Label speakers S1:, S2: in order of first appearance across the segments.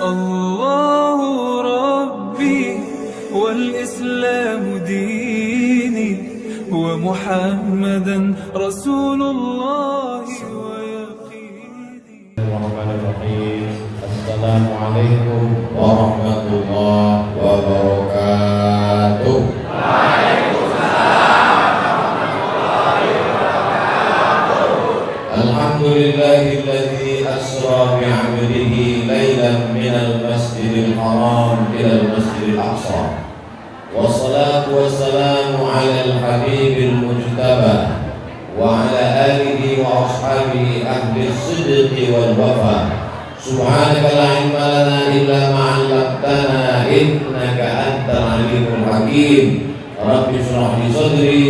S1: الله ربي والإسلام ديني ومحمدا رسول الله ويقيني.
S2: الرحمن الرحيم. السلام عليكم ورحمة الله وبركاته. Alhamdulillahilladzi asra bi'abdihi laylan minal masjidil haram ilal masjidil aqsa. Wassalatu wassalamu ala al-habibil mujtaba wa ala alihi wa ashabihi ahli sidqi wal wafa. Subhanaka la ilma lana illa ma 'allamtana innaka antal alimul hakim. Rabbi shrah li sadri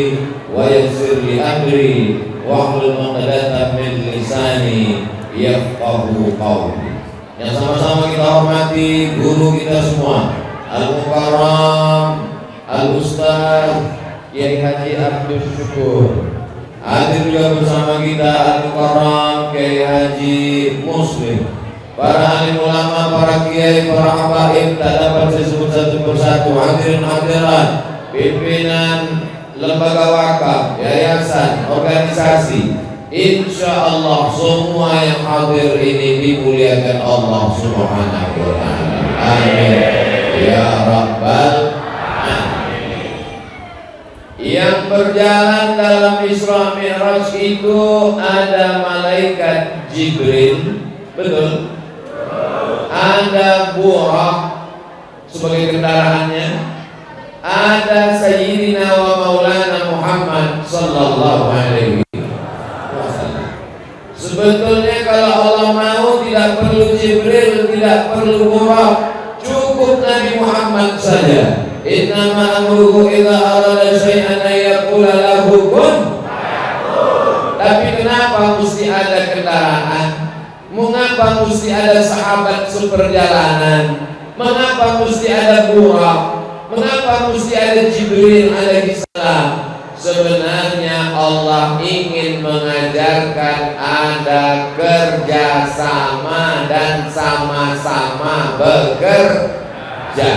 S2: wa yassir li amri wahlul 'uqdatam min lisani yafqahu qawli. Yang sama-sama kita hormati guru kita semua, Al-Mukarram Al-Ustaz Kiai Haji Abdul Syukur. Hadir juga bersama kita Al-Mukarram Kiai Haji Muslim. Para alim ulama, para kiai, para habaib tak dapat disebut satu persatu. Hadirin hadirat, pimpinan lembaga wakaf, yayasan, organisasi, insya Allah semua yang hadir ini dimuliakan Allah Subhanahu wa ta'ala. Amin ya rabbal alamin. Yang berjalan dalam Isra Mi'raj itu ada malaikat Jibril, betul? Ada Burak sebagai kendaraannya, ada Sayyidina wa Maulana Muhammad sallallahu alaihi wasallam. Sebetulnya kalau Allah mau tidak perlu Jibril, tidak perlu Burak, cukup Nabi Muhammad saja. Innama amruhu idza arada syai'an yaqula lahu kun fayakun. Tapi kenapa mesti ada kendaraan? Mengapa mesti ada sahabat seperjalanan? Mengapa mesti ada Burak? Mengapa mesti ada Jibril alaihi salam? Sebenarnya Allah ingin mengajarkan ada kerjasama dan sama-sama bekerja.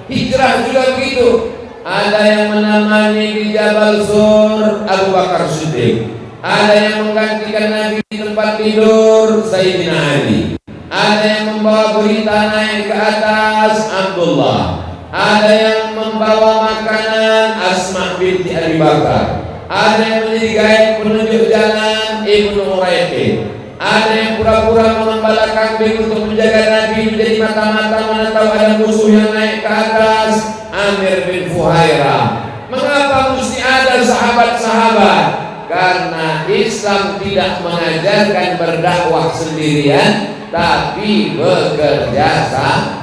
S2: Hijrah juga begitu. Ada yang menemani di Jabal Sur Abu Bakar Siddiq. Ada yang menggantikan Nabi di tempat tidur Sayyidina Ali. Ada yang membawa berita naik ke atas Abdullah. Ada yang membawa makanan Asma binti Abi Bakar. Ada yang menjadi gaib penunjuk jalan Ibnu Uraiqin. Ada yang pura-pura mengembala kambing untuk menjaga Nabi menjadi mata-mata mana tahu ada musuh yang naik ke atas Amir bin Fuhairah. Mengapa mesti ada sahabat-sahabat? Karena Islam tidak mengajarkan berdakwah sendirian, tapi bekerja sama.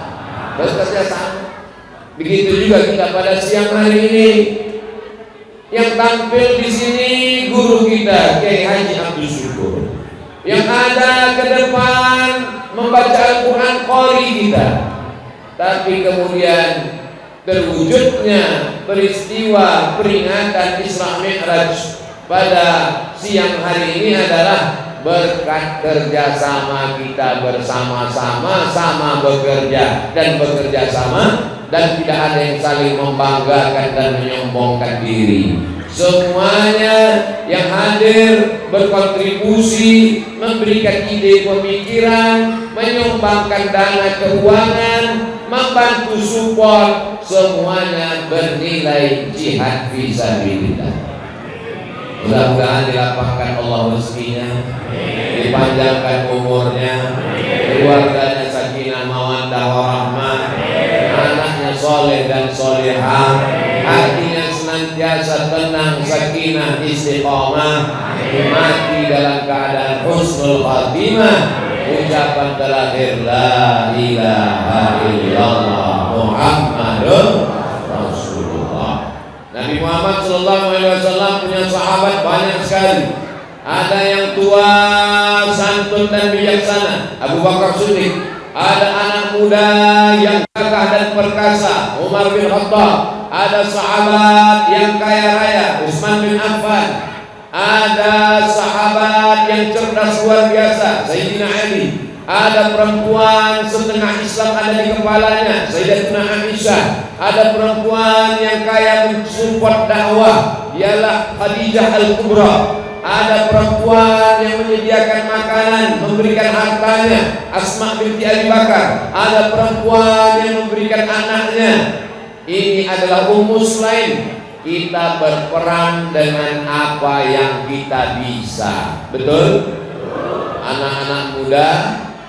S2: Begitu juga kita pada siang hari ini. Yang tampil di sini guru kita Kiai Haji Abdul Syukur. Yang ada ke depan membaca Al-Quran qori kita. Tapi kemudian terwujudnya peristiwa peringatan Isra Mi'raj pada siang hari ini adalah berkat kerjasama kita bersama-sama, sama bekerja dan bekerja sama, dan tidak ada yang saling membanggakan dan menyombongkan diri. Semuanya yang hadir berkontribusi, memberikan ide pemikiran, menyumbangkan dana keuangan, membantu support, semuanya bernilai jihad fisabilillah. Mudah-mudahan dilapangkan Allah rezekinya, dipanjangkan umurnya, keluarganya sakinah mawaddah warahmah, anaknya soleh dan solehah, hatinya senantiasa tenang, sakinah, istiqomah, mati dalam keadaan husnul khatimah. Ucapan terakhir la ilaha illallah Muhammadun Rasulullah. Nabi Muhammad SAW punya sahabat banyak sekali. Ada yang tua, santun dan bijaksana, Abu Bakar Siddiq. Ada anak muda yang gagah dan perkasa, Umar bin Khattab. Ada sahabat yang kaya raya, Utsman bin Affan. Ada sahabat yang cerdas luar biasa, Sayyidina Ali. Ada perempuan setengah Islam ada di kepalanya, Sayyidatuna Aisyah. Ada perempuan yang kaya mensupport dakwah, ialah Khadijah Al-Kubra. Ada perempuan yang menyediakan makanan, memberikan hartanya, Asma binti Abi Bakar. Ada perempuan yang memberikan anaknya. Ini adalah Ummu Sulaim. Kita berperan dengan apa yang kita bisa. Betul? Anak-anak muda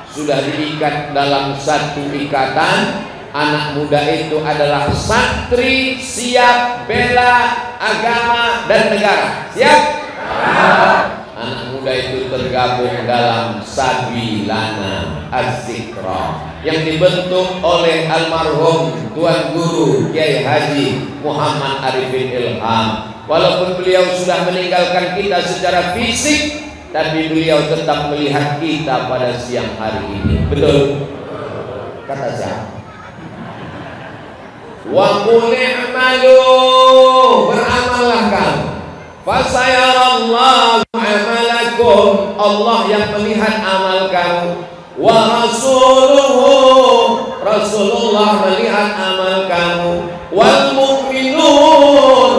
S2: sudah diikat dalam satu ikatan. Anak muda itu adalah santri siap bela agama dan negara. Siap? Anak muda itu tergabung dalam Sabilana Az-Zikra yang dibentuk oleh almarhum Tuan Guru Kiai Haji Muhammad Arifin Ilham. Walaupun beliau sudah meninggalkan kita secara fisik, tapi beliau tetap melihat kita pada siang hari ini. Betul? Kata siapa? Wa qul i'malu, beramallah kamu. Fasayarallahu amalakum, Allah yang melihat amal kamu. Wa rasuluhu, Rasulullah melihat amal kamu. Wal mu'minun,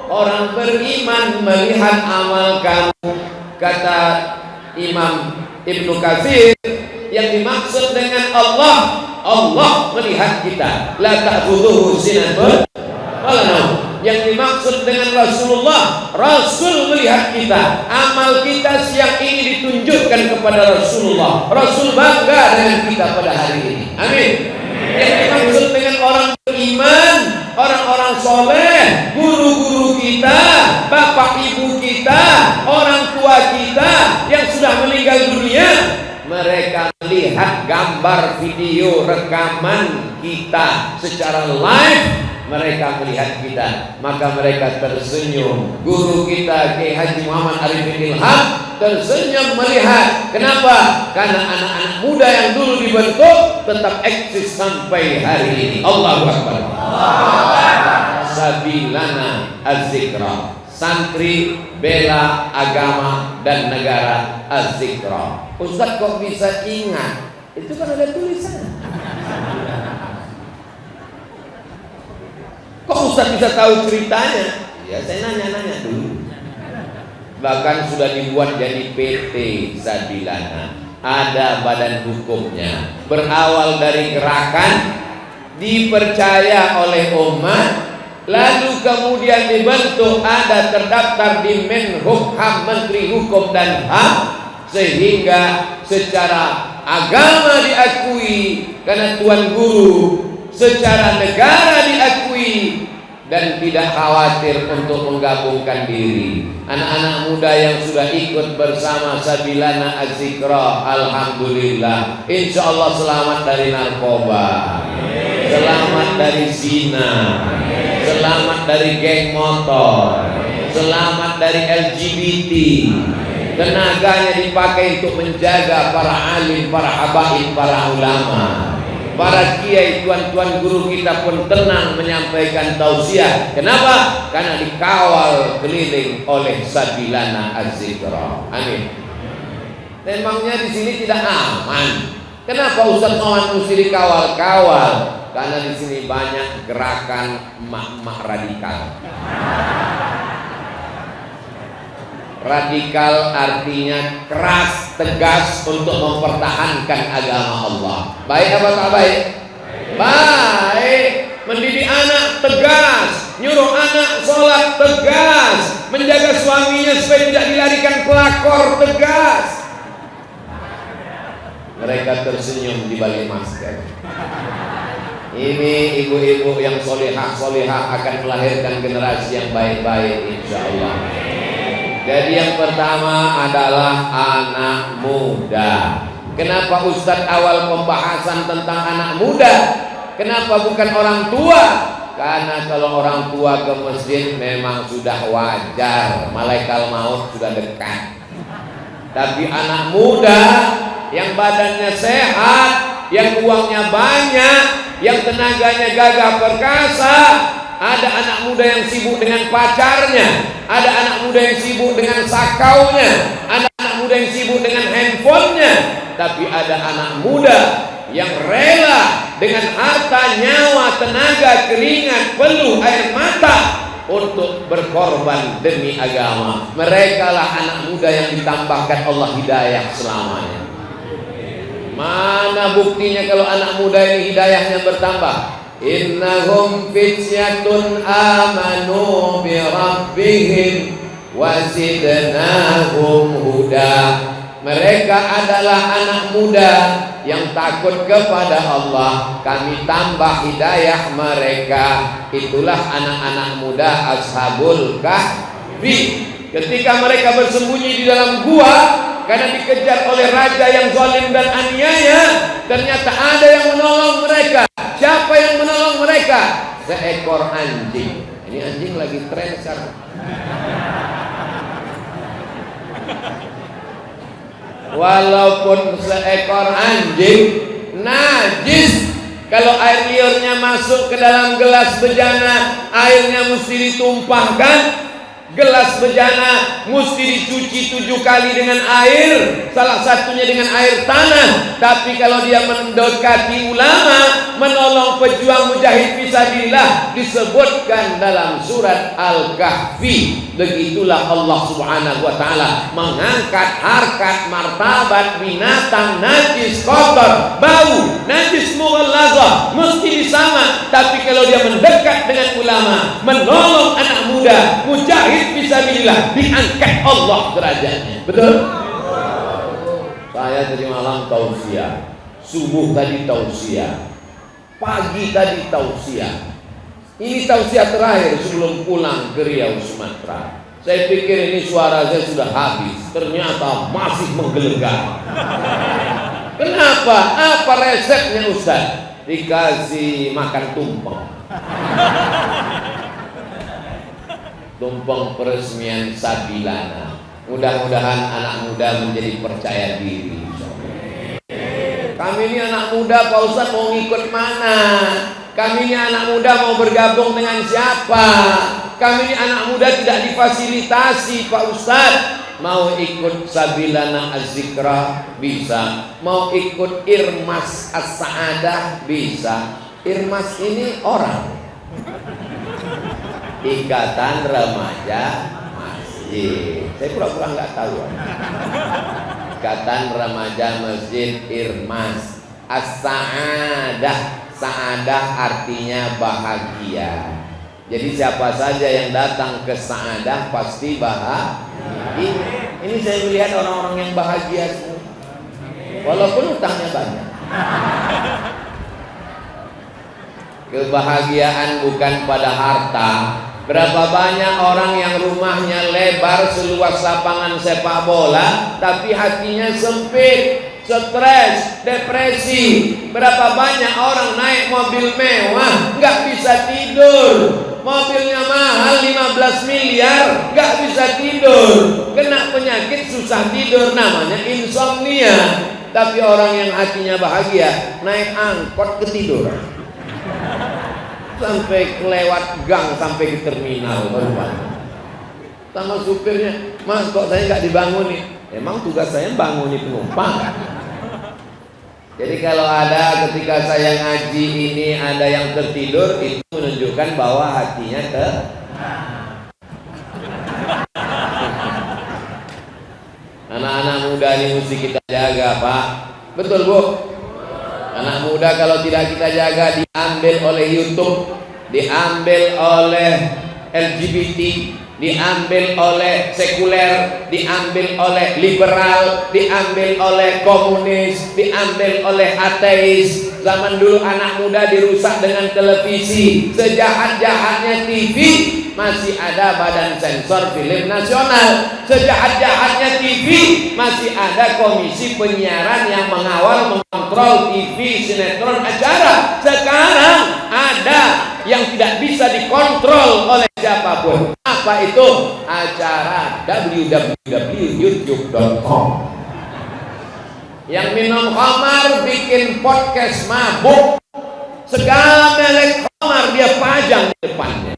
S2: orang beriman melihat amal kamu. Kata Imam Ibnu Katsir, yang dimaksud dengan Allah, Allah melihat kita. La ta'khudhuhu sinatun wala naum. Yang dimaksud dengan Rasulullah, Rasul melihat kita. Amal kita siang ini ditunjukkan kepada Rasulullah. Rasul bangga dengan kita pada hari ini. Amin. Yang dimaksud dengan orang beriman, orang-orang soleh, guru-guru kita, bapak ibu kita, orang tua kita yang sudah meninggal dunia, mereka melihat gambar, video, rekaman kita secara live. Mereka melihat kita, maka mereka tersenyum. Guru kita Kiai Haji Muhammad Arifin Ilham tersenyum melihat. Kenapa? Karena anak-anak muda yang dulu dibentuk tetap eksis sampai hari ini. Allahu Akbar. Sabilana Az-Zikra, santri bela agama dan negara Az-Zikra. Ustaz kok bisa ingat? Itu kan ada tulisan. Kok Ustaz bisa tahu ceritanya? Ya saya nanya-nanya dulu. Bahkan sudah dibuat jadi PT Sabilana. Ada badan hukumnya. Berawal dari gerakan, dipercaya oleh umat, lalu kemudian dibentuk, ada terdaftar di Menhukam, Menteri Hukum dan HAM, sehingga secara agama diakui karena Tuan Guru, secara negara diakui, dan tidak khawatir untuk menggabungkan diri. Anak-anak muda yang sudah ikut bersama Sabilana Az-Zikra, alhamdulillah, insya Allah selamat dari narkoba, selamat dari zina, selamat dari geng motor, selamat dari LGBT. Tenaganya dipakai untuk menjaga para alim, para habaib, para ulama. Para kiai, tuan-tuan guru kita pun tenang menyampaikan tausiah. Kenapa? Karena dikawal keliling oleh Sabilana Az-Zikra. Amin. Memangnya di sini tidak aman? Kenapa Ustaz Mawan mesti dikawal-kawal? Karena di sini banyak gerakan emak-emak radikal. Radikal artinya keras, tegas untuk mempertahankan agama Allah. Baik apa tak baik? Baik. Mendidik anak tegas, nyuruh anak sholat tegas, menjaga suaminya supaya tidak dilarikan pelakor tegas. Mereka tersenyum di balik masker. Ini ibu-ibu yang solehah akan melahirkan generasi yang baik-baik, insya Allah. Jadi yang pertama adalah anak muda. Kenapa Ustadz awal pembahasan tentang anak muda? Kenapa bukan orang tua? Karena kalau orang tua ke masjid memang sudah wajar, malaikat maut sudah dekat. Tapi anak muda yang badannya sehat, yang uangnya banyak, yang tenaganya gagah perkasa. Ada anak muda yang sibuk dengan pacarnya, ada anak muda yang sibuk dengan sakaunya, ada anak muda yang sibuk dengan handphonenya. tapi ada anak muda yang rela dengan harta, nyawa, tenaga, keringat, peluh, air mata untuk berkorban demi agama. Mereka lah anak muda yang ditambahkan Allah hidayah selamanya. Mana buktinya kalau anak muda ini hidayahnya bertambah? Innahum fityatun amanu bi rabbihim wazidnahum huda. Mereka adalah anak muda yang takut kepada Allah, kami tambah hidayah mereka. Itulah anak-anak muda Ashabul Kahfi. Ketika mereka bersembunyi di dalam gua karena dikejar oleh raja yang zalim dan aniaya, ternyata ada yang menolong mereka. Siapa yang menolong mereka? Seekor anjing. Ini anjing lagi tren sekarang. Walaupun seekor anjing najis, kalau air liurnya masuk ke dalam gelas bejana, airnya mesti ditumpahkan. Gelas bejana mesti dicuci 7 kali dengan air, salah satunya dengan air tanah. Tapi kalau dia mendekati ulama, menolong pejuang mujahid fisabilillah, disebutkan dalam surat Al-Kahfi. Begitulah Allah Subhanahu wa taala mengangkat harkat martabat binatang najis, kotor, bau, najis mughallazah, mesti disama. Tapi kalau dia mendekat dengan ulama, menolong anak muda, mujahid fisabilillah, diangkat Allah derajatnya. Betul? Saya tadi malam tausiah, subuh tadi tausiah, pagi tadi tausiah. Ini tausiah terakhir sebelum pulang ke Riau, Sumatera. Saya pikir ini suara saya sudah habis, ternyata masih menggelegar. Kenapa? Apa resepnya Ustaz? Dikasih makan tumpeng. Tumpeng peresmian Sabilana. Mudah-mudahan anak muda menjadi percaya diri. Kami ini anak muda, Pak Ustaz, mau ngikut mana? Kami ini anak muda mau bergabung dengan siapa? Kami ini anak muda tidak difasilitasi, Pak Ustaz. Mau ikut Sabilana Az-Zikra bisa, mau ikut Irmas As-Sa'adah bisa. Irmas ini orang, Ikatan Remaja Masjid. Saya pura-pura nggak tahu. Ikatan Remaja Masjid Irmas. As-Sa'adah, Sa'adah artinya bahagia. Jadi siapa saja yang datang ke Sa'adah pasti bahagia. Ini saya melihat orang-orang yang bahagia semua, walaupun utangnya banyak. Kebahagiaan bukan pada harta. Berapa banyak orang yang rumahnya lebar seluas lapangan sepak bola, tapi hatinya sempit, stres, depresi. Berapa banyak orang naik mobil mewah, nggak bisa tidur. Mobilnya mahal 15 miliar, nggak bisa tidur. Kena penyakit susah tidur, namanya insomnia. Tapi orang yang hatinya bahagia, naik angkot ketiduran, sampai kelewat gang, sampai ke terminal baru bangun. Sama supirnya, Mas kok saya nggak dibangunin? Emang tugas saya bangunin penumpang. Jadi kalau ada ketika saya ngaji ini ada yang tertidur, itu menunjukkan bahwa hatinya Anak-anak muda ini mesti kita jaga, Pak. Betul, Bu? Anak muda kalau tidak kita jaga, diambil oleh YouTube, diambil oleh LGBT, diambil oleh sekuler, diambil oleh liberal, diambil oleh komunis, diambil oleh ateis. Zaman dulu anak muda dirusak dengan televisi. Sejahat-jahatnya TV, masih ada Badan Sensor Film Nasional. Sejahat-jahatnya TV, masih ada Komisi Penyiaran yang mengawal, mengontrol TV, sinetron, acara. Sekarang ada yang tidak bisa dikontrol oleh siapapun. Apa itu? Acara www.youtube.com. Yang minum khamar bikin podcast mabuk, segala merek khamar dia pajang di depannya.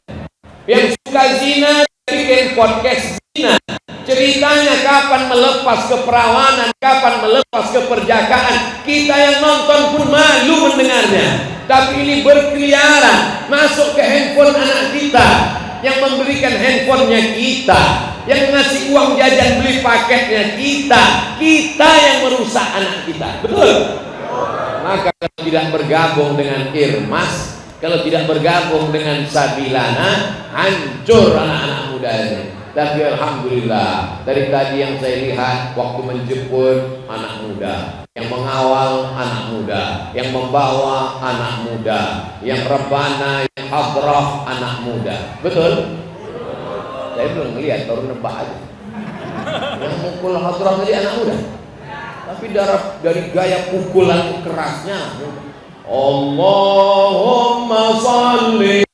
S2: Yang suka zina bikin podcast zina, ceritanya kapan melepas keperawanan kapan melepas keperjakaan. Kita yang nonton pun malu mendengarnya. Tapi ini berkeliaran masuk ke handphone anak kita, yang memberikan handphonenya kita, yang ngasih uang jajan beli paketnya kita yang merusak anak kita. Betul? Maka kalau tidak bergabung dengan Irmas, kalau tidak bergabung dengan Sabilana, hancur anak-anak muda ini. Tapi alhamdulillah, dari tadi yang saya lihat waktu menjemput anak muda, yang mengawal anak muda, yang membawa anak muda, yang rebana, yang hadrah anak muda. Betul? Saya belum melihat, baru nebak aja. Yang mukul hadrah tadi anak muda. Tapi dari gaya pukulan kerasnya, Allahumma salli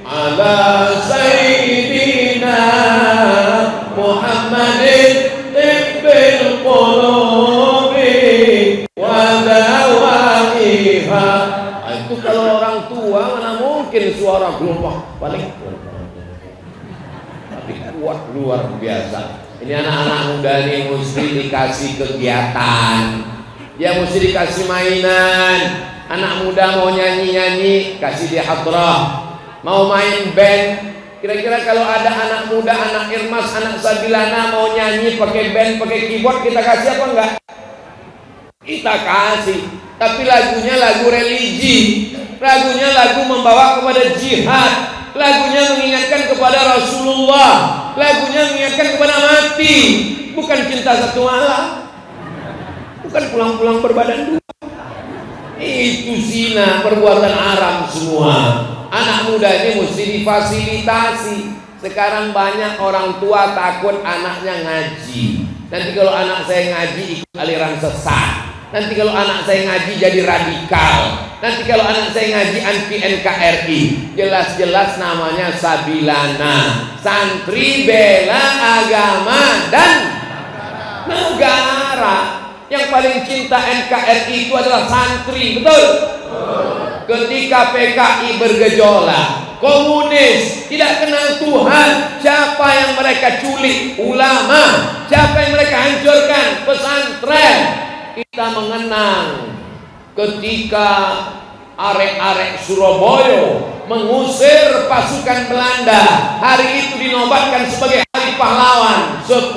S2: ala sayyidina Muhammadin tibbil qulubi wa dawaiha. Itu kalau orang tua mana mungkin suara gelombang paling tapi kuat luar biasa. Ini anak-anak muda ini mesti dikasih kegiatan, ya mesti dikasih mainan. Anak muda mau nyanyi-nyanyi, kasih dia hadrah. Mau main band, kira-kira kalau ada anak muda, anak Irmas, anak Sabilana mau nyanyi pakai band, pakai keyboard, kita kasih apa enggak? Kita kasih. Tapi lagunya lagu religi, lagunya lagu membawa kepada jihad, lagunya mengingatkan kepada Rasulullah, lagunya mengingatkan kepada mati, bukan cinta satu malam, bukan pulang-pulang berbadan dua. Itu zina, perbuatan haram semua. Anak muda ini mesti difasilitasi. Sekarang banyak orang tua takut anaknya ngaji. Nanti kalau anak saya ngaji ikut aliran sesat. Nanti kalau anak saya ngaji jadi radikal. Nanti kalau anak saya ngaji anti NKRI. Jelas-jelas namanya Sabilana, santri bela agama dan negara. Yang paling cinta NKRI itu adalah santri, betul? Ketika PKI bergejolak, komunis tidak kenal Tuhan, siapa yang mereka culik? Ulama. Siapa yang mereka hancurkan? Pesantren. Kita mengenang ketika arek-arek Surabaya mengusir pasukan Belanda. Hari itu dinobatkan sebagai hari pahlawan 10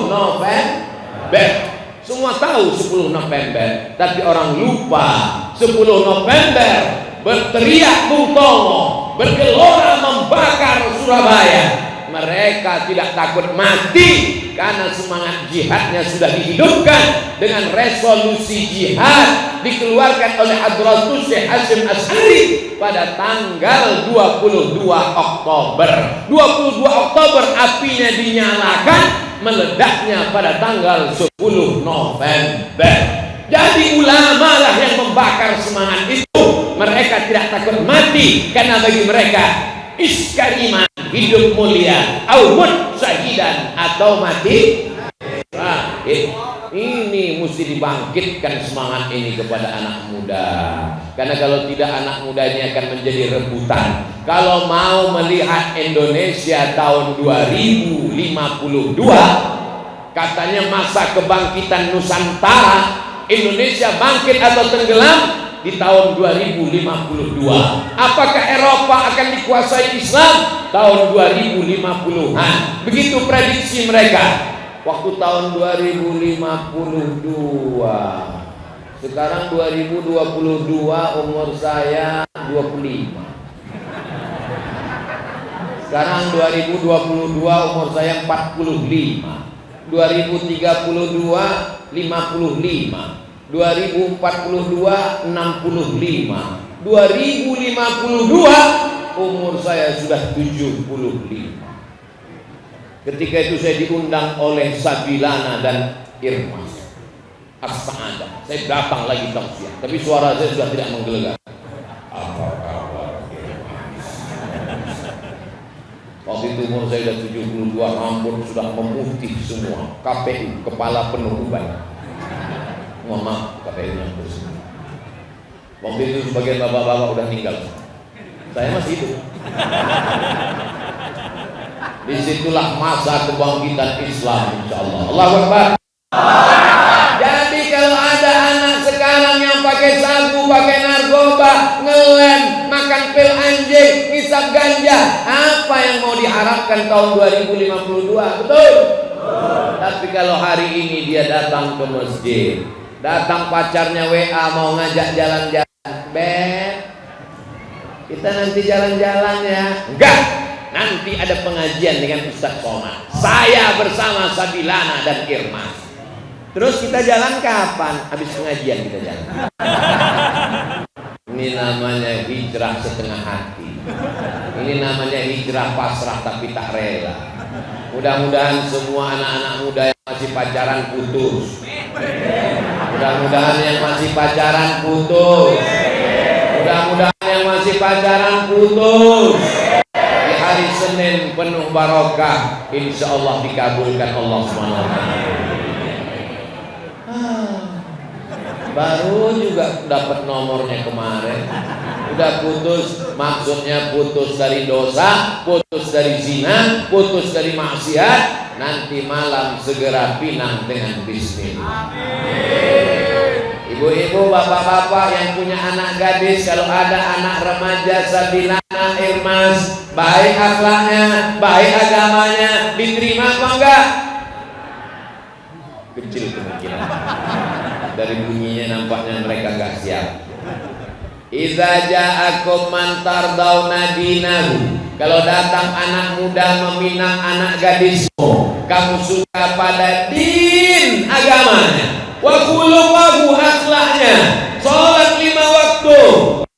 S2: November. Semua tahu 10 November, tapi orang lupa 10 November berteriak Bung Tomo, bergelora membakar Surabaya. Mereka tidak takut mati karena semangat jihadnya sudah dihidupkan dengan resolusi jihad dikeluarkan oleh Hadratus Syekh Hasyim Asy'ari pada tanggal 22 Oktober. 22 Oktober apinya dinyalakan, meledaknya pada tanggal 10 November. Jadi ulama lah yang membakar semangat itu. Mereka tidak takut mati karena bagi mereka iskariman, hidup mulia, aumut syahidan, atau mati syahid. Ini mesti dibangkitkan semangat ini kepada anak muda. Karena kalau tidak, anak mudanya akan menjadi rebutan. Kalau mau melihat Indonesia tahun 2052, katanya masa kebangkitan Nusantara, Indonesia bangkit atau tenggelam di tahun 2052. Apakah Eropa akan dikuasai Islam tahun 2050-an? Begitu prediksi mereka. Waktu tahun 2052, sekarang 2022, umur saya 25. Sekarang 2022, umur saya 45. 2032 55, 2042 65, 2052 umur saya sudah 75. Ketika itu saya diundang oleh Sabilana dan Irmas As-Sa'adah. Saya datang lagi tausiah, tapi suara saya sudah tidak menggelegar. Apa kabar Irmas? Waktu itu umur saya sudah 72, rambut sudah memutih semua. KPU, kepala penuh uban. Mohon maaf, KPU yang terus. Waktu itu sebagian bapak-bapak udah meninggal. Saya masih hidup. Disitulah masa kebangkitan Islam, insya Allah. Allahu Akbar. makan pil anjing, ngisap ganja. Apa yang mau diharapkan tahun 2052? Betul? Tapi kalau hari ini dia datang ke masjid, datang pacarnya WA mau ngajak jalan-jalan, kita nanti jalan-jalan ya. Enggak, nanti ada pengajian dengan Ustaz Somad, saya bersama Sabilana dan Irmas. Terus kita jalan kapan? Habis pengajian kita jalan. Ini namanya hijrah setengah hati. Ini namanya hijrah pasrah tapi tak rela. Mudah-mudahan semua anak-anak muda yang masih pacaran putus. Mudah-mudahan yang masih pacaran putus. Mudah-mudahan yang masih pacaran putus. Di hari Senin penuh barokah, insya Allah dikabulkan Allah SWT. Baru juga dapat nomornya kemarin. Udah putus, maksudnya putus dari dosa, putus dari zina, putus dari maksiat. Nanti malam segera pinang dengan bisnis. Ibu-ibu, bapak-bapak yang punya anak gadis, kalau ada anak remaja Sabilana, Irmas, baik akhlaknya, baik agamanya, diterima apa enggak? Kecil kemungkinan. Dari bunyinya nampaknya mereka enggak siap. Idza ja'akum man tardawna dinahu, kalau datang anak muda meminang anak gadismu, kamu suka pada din agamanya, wa khuluquhu akhlaknya, salat 5 waktu,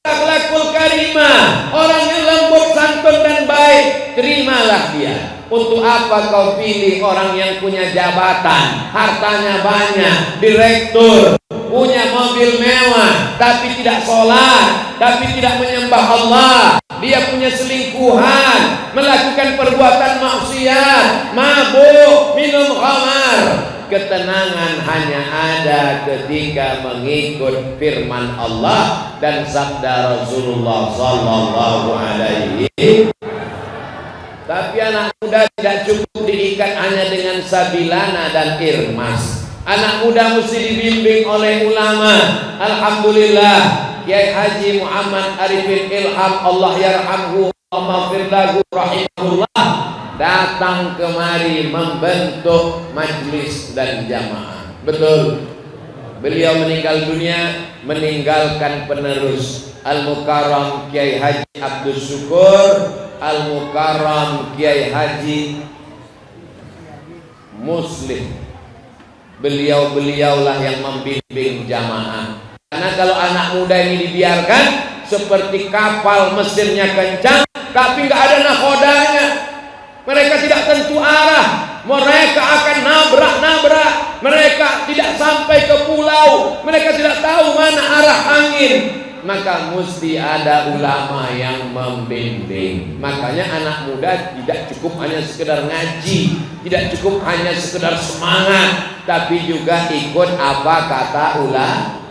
S2: akhlakul karimah, orang yang lembut santun dan baik, terimalah dia. Untuk apa kau pilih orang yang punya jabatan, hartanya banyak, direktur, punya mobil mewah, tapi tidak sholat, tapi tidak menyembah Allah, dia punya selingkuhan, melakukan perbuatan maksiat, mabuk, minum khamar. Ketenangan hanya ada ketika mengikut firman Allah dan sabda Rasulullah sallallahu alaihi. Tapi anak muda tidak cukup diikat hanya dengan Sabilana dan Irmas. Anak muda mesti dibimbing oleh ulama. Alhamdulillah, Kiai Haji Muhammad Arifin Ilham, Allah yarhamhu, Allah maghfir lahu, rahimahullah, datang kemari membentuk majlis dan jamaah. Betul. Beliau meninggal dunia meninggalkan penerus Al-Mukarram Kiai Haji Abdul Syukur, Al-Mukarram Kiai Haji Muslim. Beliau-beliaulah yang membimbing jamaah. Karena kalau anak muda ini dibiarkan seperti kapal mesinnya kencang tapi nggak ada nakodanya, mereka tidak tentu arah, mereka akan nabrak-nabrak, mereka tidak sampai ke pulau, mereka tidak tahu mana arah angin. Maka mesti ada ulama yang membimbing. Makanya anak muda tidak cukup hanya sekedar ngaji, tidak cukup hanya sekedar semangat, tapi juga ikut apa kata ulama.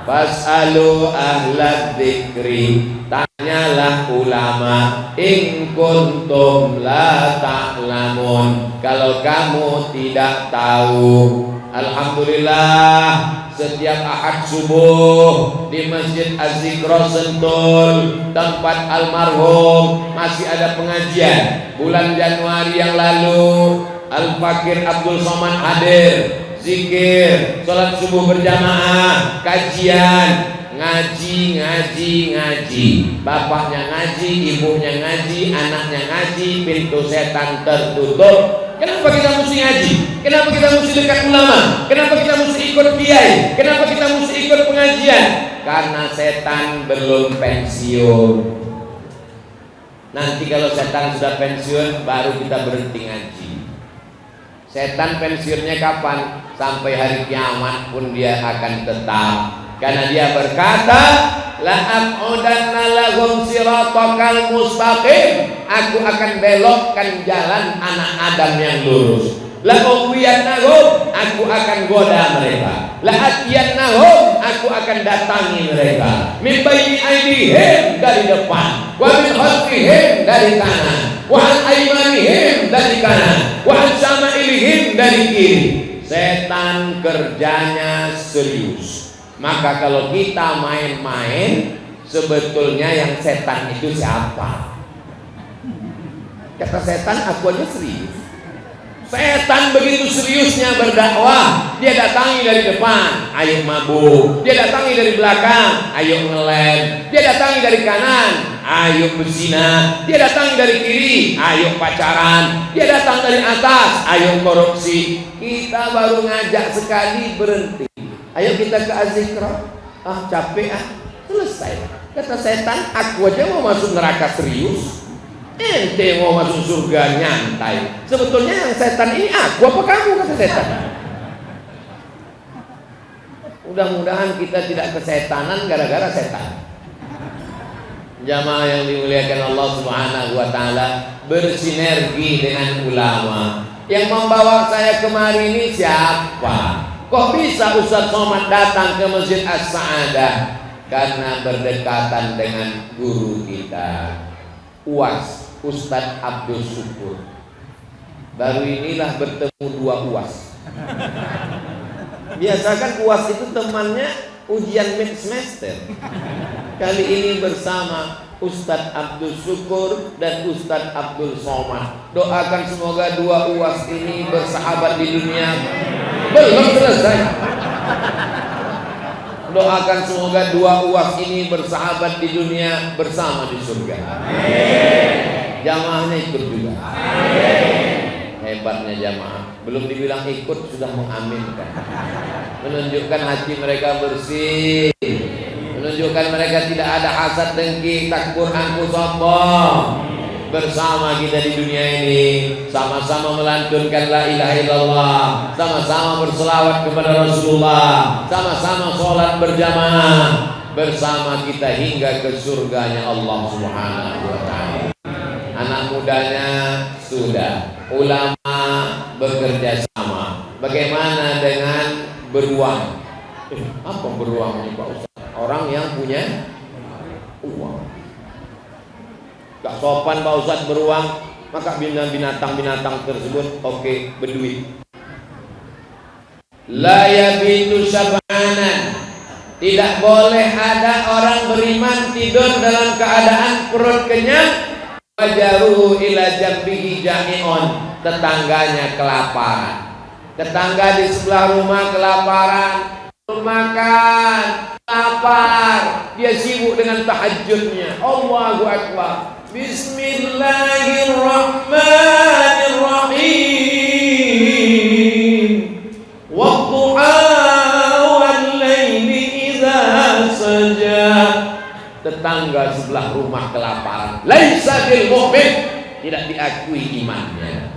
S2: Fas'alu ahla dzikri, tanyalah ulama, in kuntum la ta'lamun, kalau kamu tidak tahu. Alhamdulillah, setiap Ahad subuh di Masjid Az-Zikra Sentul, tempat almarhum, masih ada pengajian. Bulan Januari yang lalu Al-Fakir Abdul Somad hadir, zikir, sholat subuh berjamaah, kajian, ngaji. Bapaknya ngaji, ibunya ngaji, anaknya ngaji, pintu setan tertutup. Kenapa kita mesti ngaji? Kenapa kita mesti dekat ulama? Kenapa kita mesti ikut kiai? Kenapa kita mesti ikut pengajian? Karena setan belum pensiun. Nanti kalau setan sudah pensiun, baru kita berhenti ngaji. Setan pensiunnya kapan? Sampai hari kiamat pun dia akan tetap. Karena dia berkata, la'aq'udanna lahum siratakal mustaqim, aku akan belokkan jalan anak Adam yang lurus. La'uwiyannahum, aku akan goda mereka. La'atiyannahum, aku akan datangi mereka. Min baini aydihim, dari depan, wa min khalfihim, dari kanan, wa an aymanihim, dari kanan, wa an syama'ilihim, dari kiri. Setan kerjanya serius. Maka kalau kita main-main, sebetulnya yang setan itu siapa? Kata setan, aku aja serius. Setan begitu seriusnya berdakwah, dia datangi dari depan, ayo mabuk. Dia datangi dari belakang, ayo ngelem. Dia datangi dari kanan, ayo berzina. Dia datangi dari kiri, ayo pacaran. Dia datang dari atas, ayo korupsi. Kita baru ngajak sekali berhenti. Ayo kita ke azikra. Ah capek ah, selesai. Kata setan, aku aja mau masuk neraka serius. Ente mau masuk surga nyantai. Sebetulnya yang setan ini aku apa kamu, kata setan. Mudah-mudahan kita tidak kesetanan gara-gara setan. Jamaah yang dimuliakan Allah Subhanahu wa taala, bersinergi dengan ulama. Yang membawa saya kemari ini siapa? Kok bisa Ustaz Somad datang ke Masjid As-Sa'adah? Karena berdekatan dengan guru kita, UAS, Ustadz Abdul Syukur. Baru inilah bertemu dua UAS. Biasa kan UAS itu temannya ujian mid semester. Kali ini bersama Ustadz Abdul Syukur dan Ustadz Abdul Somad. Doakan semoga dua UAS ini bersahabat di dunia. Belum selesai. Doakan semoga dua UAS ini bersahabat di dunia, bersama di surga. Jamaahnya ikut juga. Hebatnya jamaah, belum dibilang ikut sudah mengaminkan. Menunjukkan hati mereka bersih, menunjukkan mereka tidak ada hasad, dengki, takbur, angku, sombong. Bersama kita di dunia ini, sama-sama melantunkan la ilaha illallah, sama-sama berselawat kepada Rasulullah, sama-sama sholat berjamaah, bersama kita hingga ke surganya Allah Subhanahu wa ta'ala. Anak mudanya sudah, ulama bekerja sama. Bagaimana dengan beruang? Apa beruang ini Pak Ustaz? Orang yang punya uang. Gak sopan Pak Ustaz beruang, maka binatang-binatang tersebut oke, berduit. La yabitu sab'anan. Tidak boleh ada orang beriman tidur dalam keadaan perut kenyang, wajaruhu ila jambihi jami'un, tetangganya kelaparan. Tetangga di sebelah rumah kelaparan, makan, lapar, dia sibuk dengan tahajudnya. Allahu Akbar. Bismillahirrahmanirrahim. Wadduha wal-laili idza saja. Tetangga sebelah rumah kelaparan, laisa bil mu'min, tidak diakui imannya.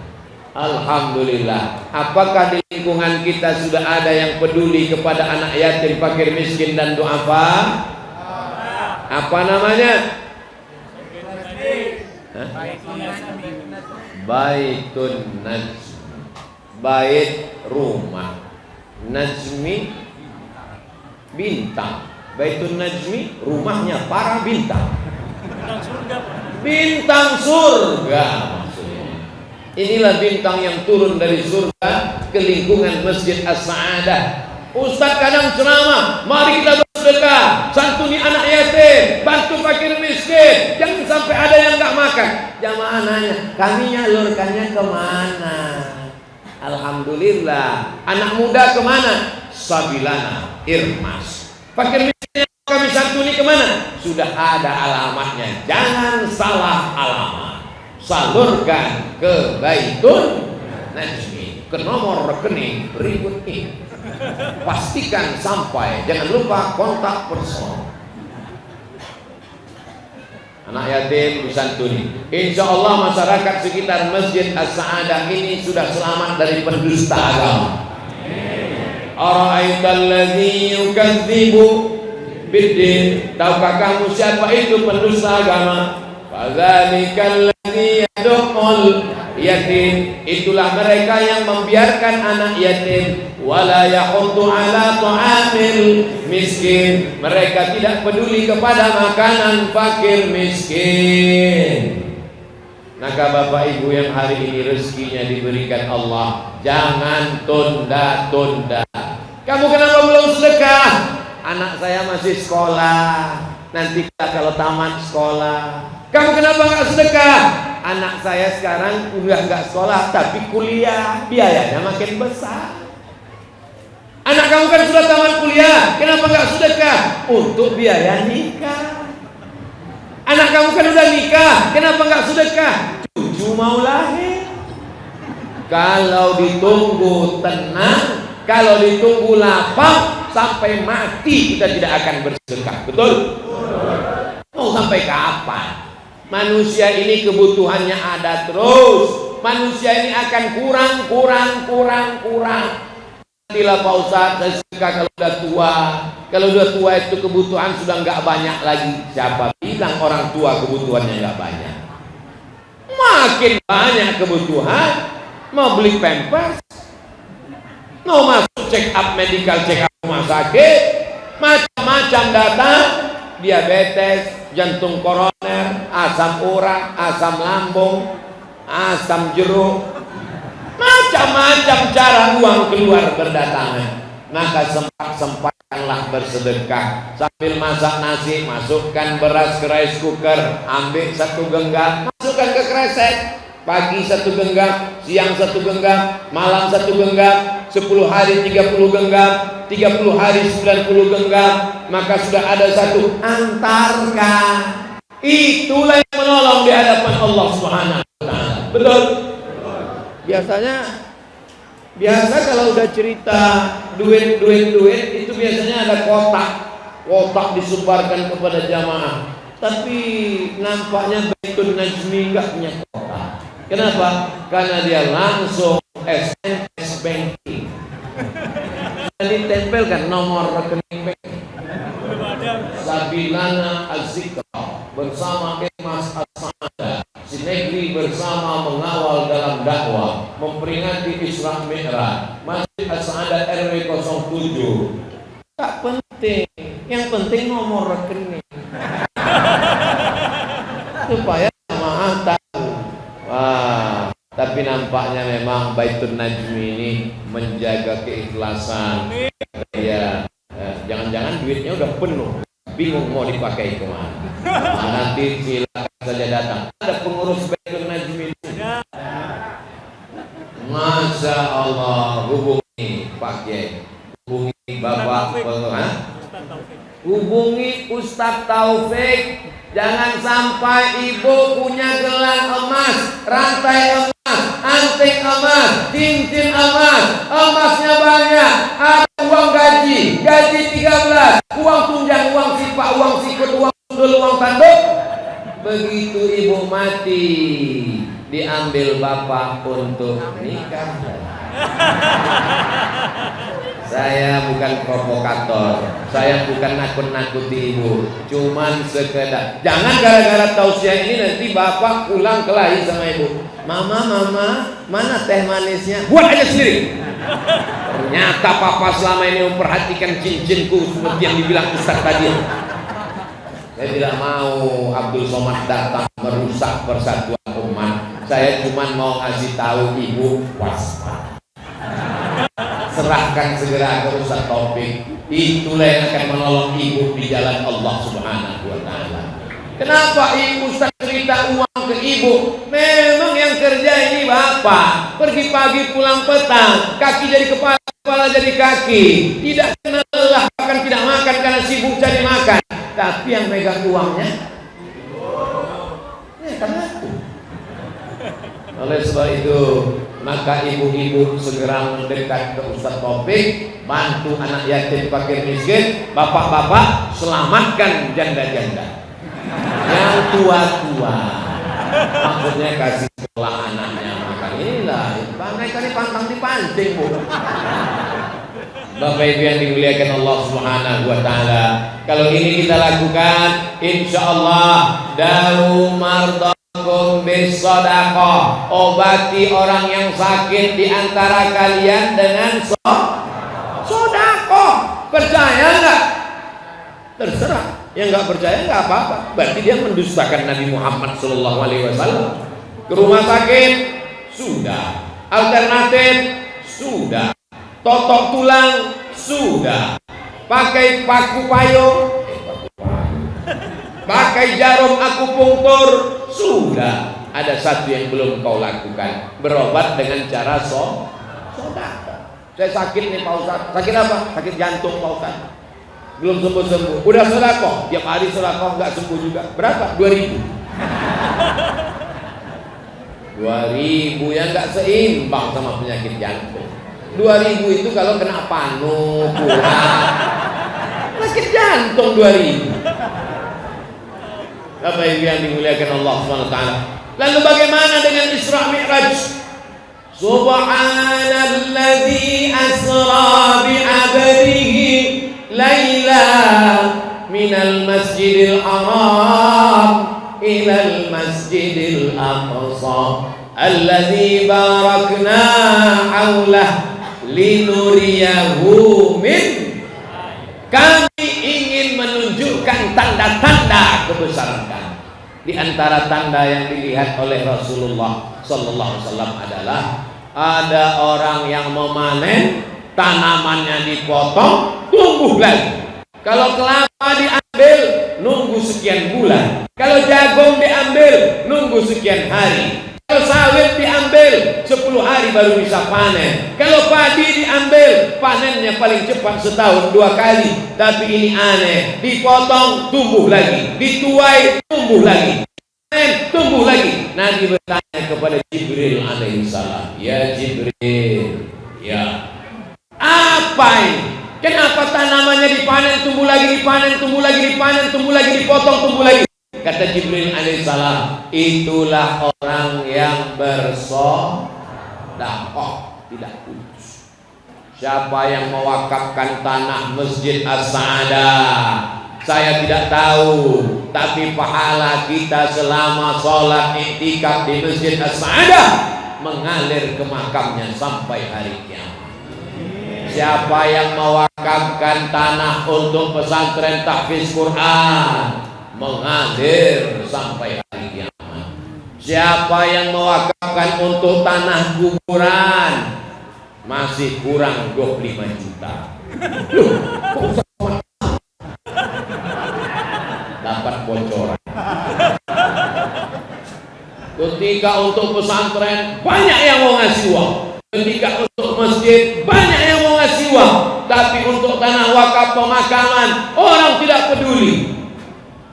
S2: Alhamdulillah. Apakah di lingkungan kita sudah ada yang peduli kepada anak yatim, fakir, miskin dan du'afa? Apa namanya? Baitun Najmi, bait rumah. Najmi bintang. Baitun Najmi rumahnya para bintang. Bintang surga maksudnya. Inilah bintang yang turun dari surga ke lingkungan Masjid As-Sa'adah. Ustaz kadang ceramah, mari kita bersedekah, santuni anak yatim, bantu fakir miskin, jangan sampai ada yang nggak makan. Jamaah nanya, kami nyalurkannya kemana? Alhamdulillah. Anak muda kemana? Sabilana, Irmas. Fakir miskin kami santuni kemana? Sudah ada alamatnya. Jangan salah alamat. Salurkan ke Baitun Najmi, ke nomor rekening berikut ini. Pastikan sampai, jangan lupa kontak personal. Anak yatim disantuni. Insya Allah masyarakat sekitar Masjid As-Sa'adah ini sudah selamat dari pendusta agama. Ara'aital ladzi yukadzibu biddin. Tahukah kamu siapa itu pendusta agama? Fadzalikal ladzi yad'ul yatim. Itulah mereka yang membiarkan anak yatim. Wala yahuddu ala ta'amil miskin. Mereka tidak peduli kepada makanan fakir miskin. Maka Bapak Ibu yang hari ini rezekinya diberikan Allah, jangan tunda-tunda. Kamu kenapa belum sedekah? Anak saya masih sekolah. nanti kalau tamat sekolah. Kamu kenapa nggak sedekah? Anak saya sekarang udah nggak sekolah tapi kuliah, biayanya makin besar. Anak kamu kan sudah tamat kuliah, kenapa nggak sedekah? Untuk biaya nikah. Anak kamu kan udah nikah, kenapa nggak sedekah? Cucu mau lahir. Kalau ditunggu tenang, kalau ditunggu lapang, sampai mati kita tidak akan bersedekah. Betul? Mau sampai kapan? Manusia ini kebutuhannya ada terus. Manusia ini akan kurang. Nantilah Pak Ustadz, saya suka kalau udah tua. Kalau udah tua itu kebutuhan sudah nggak banyak lagi. Siapa bilang orang tua kebutuhannya nggak banyak? Makin banyak kebutuhan. Mau beli pampers, mau masuk check up, medical check up rumah sakit, macam-macam datang. Diabetes, jantung koroner, asam urat, asam lambung, asam jeruk, macam-macam cara uang keluar berdatangan. Maka sempatkanlah bersedekah. Sambil masak nasi, masukkan beras ke rice cooker, ambil 1 genggam, masukkan ke kresek. Pagi 1 genggam, siang 1 genggam, malam 1 genggam, 10 hari 30 genggam, 30 hari 90 genggam, maka sudah ada 1. Antarkan. Itulah yang menolong di hadapan Allah Subhanahu wa taala. Betul? Biasa kalau udah cerita duit itu biasanya ada kotak disebarkan kepada jamaah. Tapi nampaknya Baitun Najmi enggak punya kotak. Kenapa? Karena dia langsung SMS banking. Ditempelkan nomor rekening bank. Sabilana Az-Zikra bersama Kemas As-Sa'adah, Sinegri bersama mengawal dalam dakwah, memperingati Isra Mi'raj, Masjid As-Sa'adah RW 07. Tak penting, yang penting nomor rekening. Supaya jamaah tahu. Wah, tapi nampaknya memang Baitun Najmi ini menjaga keikhlasan. Ya, jangan-jangan duitnya udah penuh, bingung mau dipakai kemana. Nanti silakan saja datang. Ada pengurus Baitun Najmi. Masya Allah, hubungi Pak Kiai, hubungi Bapak, hubungi Ustadz Taufik. Jangan sampai ibu punya gelang emas, rantai emas, anting emas, cincin emas, emasnya banyak, ada uang gaji 13, uang tunjang, uang sipak, uang sikut, uang sundul, uang tanduk. Begitu ibu mati, diambil bapak untuk nikah. Saya bukan provokator, saya bukan nakut-nakuti ibu, cuman sekedar jangan gara-gara tausiah ini nanti bapak pulang kelahi sama ibu. Mama, mana teh manisnya? Buat aja sendiri. Ternyata papa selama ini memperhatikan cincinku seperti yang dibilang Ustaz tadi. Saya tidak mau Abdul Somad datang merusak persatuan umat. Saya cuma mau ngasih tahu ibu waspada. Serahkan segera ke Ustaz Taufik. Itulah yang akan menolong ibu di jalan Allah Subhanahu wa taala. Kenapa ibu Ustaz cerita uang ke ibu? Memang yang kerja ini bapak. Pergi pagi pulang petang, kaki jadi kepala, kepala jadi kaki. Tidak kena lelah, bahkan tidak makan karena sibuk cari makan. Tapi yang megang uangnya karena aku. Oleh sebab itu, maka ibu-ibu segera mendekat ke Ustaz Taufik, bantu anak yatim fakir miskin, bapak-bapak selamatkan janda-janda yang tua-tua. Maksudnya kasih sekolah anaknya, maka inilah bangkai kali pantang dipancing, Bu. Bapak Ibu yang dimuliakan Allah Subhanahu wa taala, kalau ini kita lakukan, insyaallah daru mardakum bisadaqah, obati orang yang sakit di antara kalian dengan sedekah. Percaya enggak? Terserah. Yang enggak percaya enggak apa-apa. Berarti dia mendustakan Nabi Muhammad sallallahu alaihi wasallam. Ke rumah sakit sudah, alternatif sudah, totok tulang sudah, pakai paku payung pakai jarum akupunktur, sudah. Ada satu yang belum kau lakukan, berobat dengan cara sodako. Saya sakit nih Pak Ustaz. Sakit apa? Sakit jantung Pak Ustaz. Belum sembuh-sembuh. Udah sodako, tiap hari sodako nggak sembuh juga. Berapa? 2.000. 2.000 yang nggak seimbang sama penyakit jantung. 2.000 itu kalau kena panu, kurang. Sakit jantung 2.000. Bapak Ibu yang dimuliakan Allah SWT. Lalu bagaimana dengan Isra Mi'raj? Subhanalladzi asra bi'abdihi laila minal masjidil haram ilal masjidil aqsa alladzi barakna haulah linuriyahu min. Kami ingin menunjukkan tanda-tanda kebesaran kami. Di antara tanda yang dilihat oleh Rasulullah sallallahu alaihi wasallam adalah ada orang yang memanen, tanamannya dipotong, tumbuh lagi. Kalau kelapa diambil, nunggu sekian bulan. Kalau jagung diambil, nunggu sekian hari. Kalau sawit diambil, 10 hari baru bisa panen. Kalau padi diambil, panennya paling cepat setahun 2 kali. Tapi ini aneh, dipotong, tumbuh lagi. Dituai, tumbuh lagi. Panen, tumbuh lagi. Nabi bertanya kepada Jibril alaihissalam, ya Jibril, ya apa ini? Kenapa tanamannya dipanen, tumbuh lagi, dipanen, tumbuh lagi, dipanen, tumbuh lagi, dipotong, tumbuh lagi? Kata Jibril alaihissalam, itulah orang yang bersedekah, tidak putus. Siapa yang mewakafkan tanah Masjid As-Sa'adah, saya tidak tahu, tapi pahala kita selama sholat iktikaf di Masjid As-Sa'adah mengalir ke makamnya sampai hari kiamat. Siapa yang mewakafkan tanah untuk pesantren tahfiz Quran, mengalir sampai hari kiamat. Siapa yang mewakafkan untuk tanah kuburan, masih kurang 25 juta. Dapat bocoran. Ketika untuk pesantren banyak yang mau ngasih uang, ketika untuk masjid banyak yang mau ngasih uang, tapi untuk tanah wakaf pemakaman orang tidak peduli.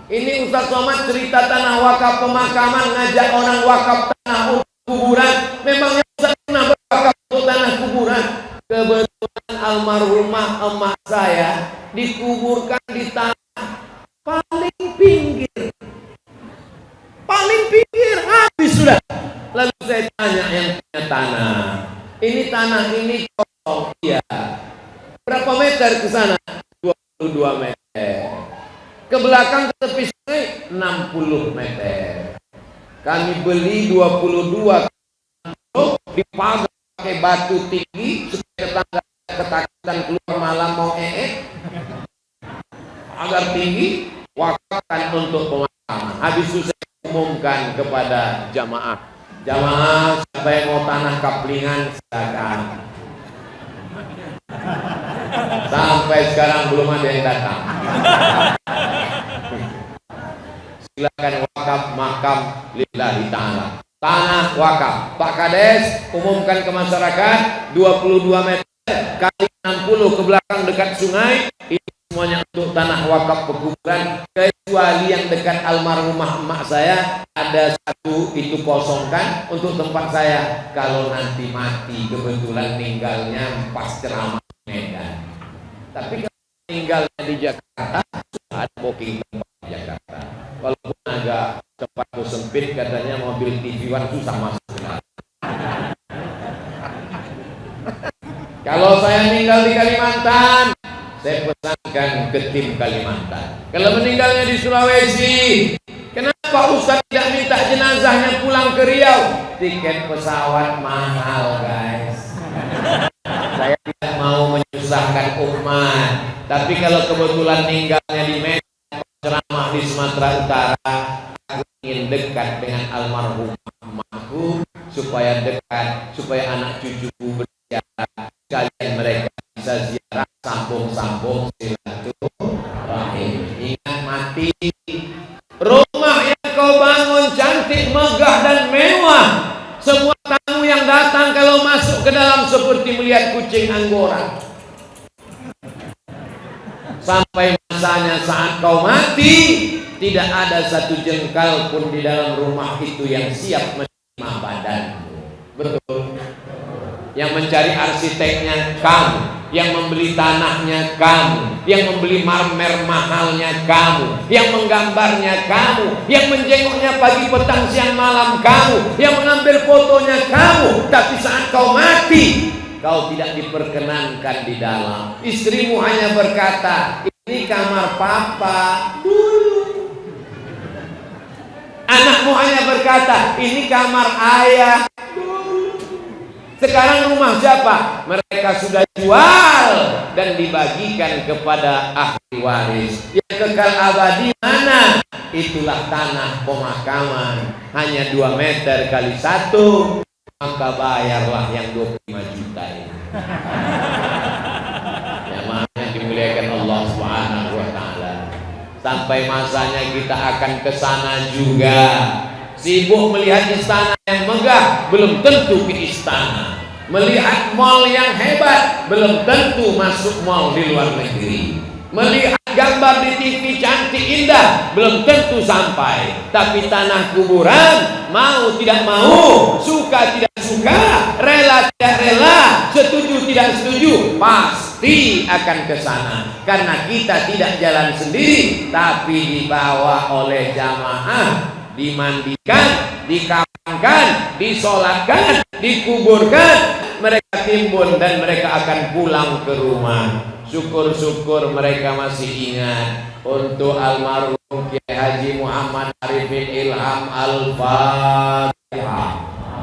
S2: Ini Ustaz Somad cerita tanah wakaf pemakaman, ngajak orang wakaf tanah untuk kuburan. Memangnya Ustaz pernah berwakaf untuk tanah kuburan? Kebetulan almarhumah emak saya dikuburkan di tanah paling pinggir. Paling pinggir, habis sudah. Lalu saya tanya yang punya tanah, ini tanah ini kosong, iya. Berapa meter ke sana? 22 meter. Ke belakang ke tepi sungai 60 meter. Kami beli 22 dipagar pakai batu tinggi supaya tetangga ketakutan keluar malam mau agar tinggi, wakafkan untuk pemakaman. Habis itu saya umumkan kepada jamaah, siapa yang mau tanah kaplingan silakan. Sampai sekarang belum ada yang datang. Silakan wakaf makam lillahi ta'ala. Tanah wakaf. Pak Kades umumkan ke masyarakat 22 meter kali 60 ke belakang dekat sungai. Ini semuanya untuk tanah wakaf pekuburan, kecuali yang dekat almarhumah emak saya ada satu, itu kosongkan untuk tempat saya. Kalau nanti mati kebetulan meninggalnya pas ceramah Medan. Tapi kalau meninggalnya di Jakarta, sudah ada booking tempat di Jakarta. Walaupun agak tempat sempit, katanya mobil TV One susah masuk. Kalau saya meninggal di Kalimantan, saya pesankan ke tim Kalimantan. Kalau meninggalnya di Sulawesi, kenapa Ustaz tidak minta jenazahnya pulang ke Riau? Tiket pesawat mahal, guys. Saya tidak mau menyusahkan umat. Tapi kalau kebetulan meninggalnya di Medan, ceramah di Sumatera Utara, aku ingin dekat dengan almarhum emakku, supaya dekat, supaya anak cucuku berziarah, sekalian mereka bisa ziarah, sambung silaturahim. Ingat mati seperti melihat kucing Anggora. Sampai masanya saat kau mati, tidak ada satu jengkal pun di dalam rumah itu yang siap menerima badanmu. Betul. Yang mencari arsiteknya kamu, yang membeli tanahnya kamu, yang membeli marmer mahalnya kamu, yang menggambarnya kamu, yang menjenguknya pagi petang siang malam kamu, yang mengambil fotonya kamu. Tapi saat kau mati, kau tidak diperkenankan di dalam. Istrimu hanya berkata, ini kamar papa dulu. Anakmu hanya berkata, ini kamar ayah dulu. Sekarang rumah siapa? Mereka sudah jual dan dibagikan kepada ahli waris. Yang kekal abadi mana? Itulah tanah pemakaman, hanya 2 meter kali 1. Maka bayarlah yang 25 juta ini. Yang mana dimuliakan Allah Subhanahu wa taala. Sampai masanya kita akan ke sana juga. Sibuk melihat istana yang megah, belum tentu ke istana. Melihat mall yang hebat, belum tentu masuk mall di luar negeri. Melihat gambar di TV cantik indah, belum tentu sampai. Tapi tanah kuburan, mau tidak mau, suka tidak suka, rela tidak rela, setuju tidak setuju, pasti akan ke sana. Karena kita tidak jalan sendiri, tapi dibawa oleh jamaah, dimandikan, dikafankan, disolatkan, dikuburkan. Mereka timbun dan mereka akan pulang ke rumah. Syukur-syukur mereka masih ingat untuk almarhum Kiai Haji Muhammad Arifin Ilham Al-Fatihah.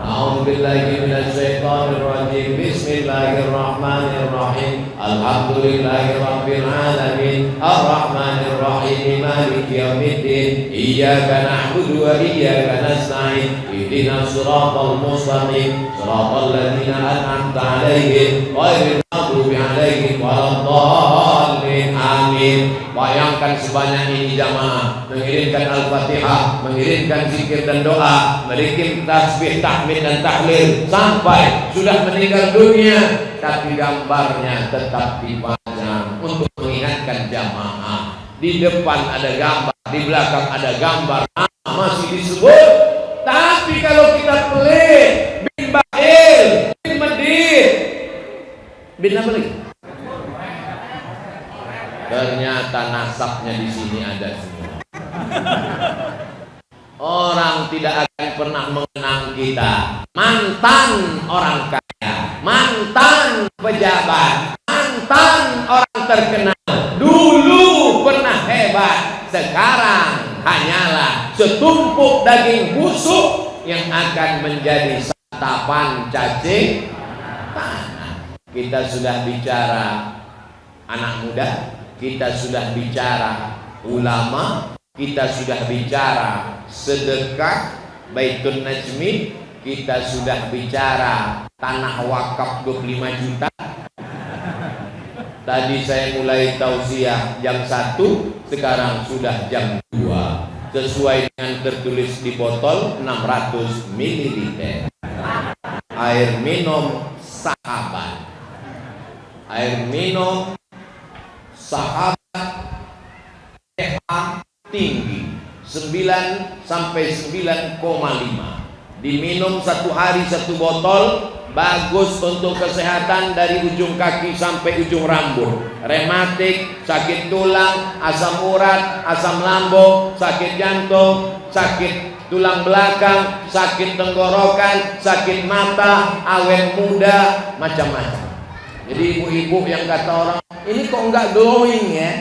S2: A'udzubillahi minasyaitonir rajim. Bismillahirrahmanirrahim. Alhamdulillahirabbil alamin. Arrahmanir rahim. Maliki yaumiddin. Iyyaka na'budu wa iyyaka nasta'in. Ihdinas siratal mustaqim. Siratal ladzina an'amta 'alaihim ghairil maghdubi 'alaihim waladdallin. Amin. Bayangkan sebanyak ini jamaah mengirimkan Al-Fatihah, mengirimkan zikir dan doa, mengirim tasbih, tahmid dan tahlil sampai sudah meninggal dunia, tapi gambarnya tetap dipajang untuk mengingatkan jamaah. Di depan ada gambar, di belakang ada gambar, nama masih disebut. Tapi kalau kita pelit, bin Bahil, bin Medit, bin apa lagi? Ternyata nasabnya di sini ada semua. Orang tidak akan pernah mengenang kita. Mantan orang kaya, mantan pejabat, mantan orang terkenal. Dulu pernah hebat, sekarang hanyalah setumpuk daging busuk yang akan menjadi santapan cacing tanah. Kita sudah bicara anak muda, kita sudah bicara ulama, kita sudah bicara sedekah Baitun Najmi, kita sudah bicara tanah wakaf 25 juta. Tadi saya mulai tausiah jam 1, sekarang sudah jam 2. Sesuai dengan tertulis di botol 600 ml. Air minum sahabat. Air minum sahabat pH tinggi 9 sampai 9,5. Diminum 1 hari 1 botol, bagus untuk kesehatan dari ujung kaki sampai ujung rambut. Rematik, sakit tulang, asam urat, asam lambung, sakit jantung, sakit tulang belakang, sakit tenggorokan, sakit mata, awet muda, macam-macam. Jadi ibu-ibu yang kata orang, ini kok enggak glowing ya?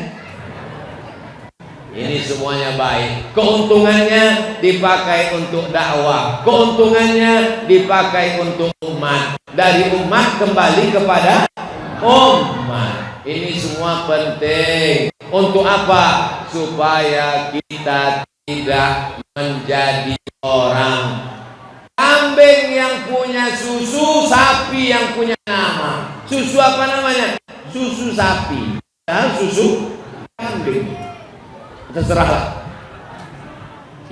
S2: Ini semuanya baik. Keuntungannya dipakai untuk dakwah, keuntungannya dipakai untuk umat. Dari umat kembali kepada umat. Ini semua penting. Untuk apa? Supaya kita tidak menjadi orang kambing yang punya susu, sapi yang punya nama. Susu apa namanya? Susu sapi. Nah, susu kambing. Terserahlah.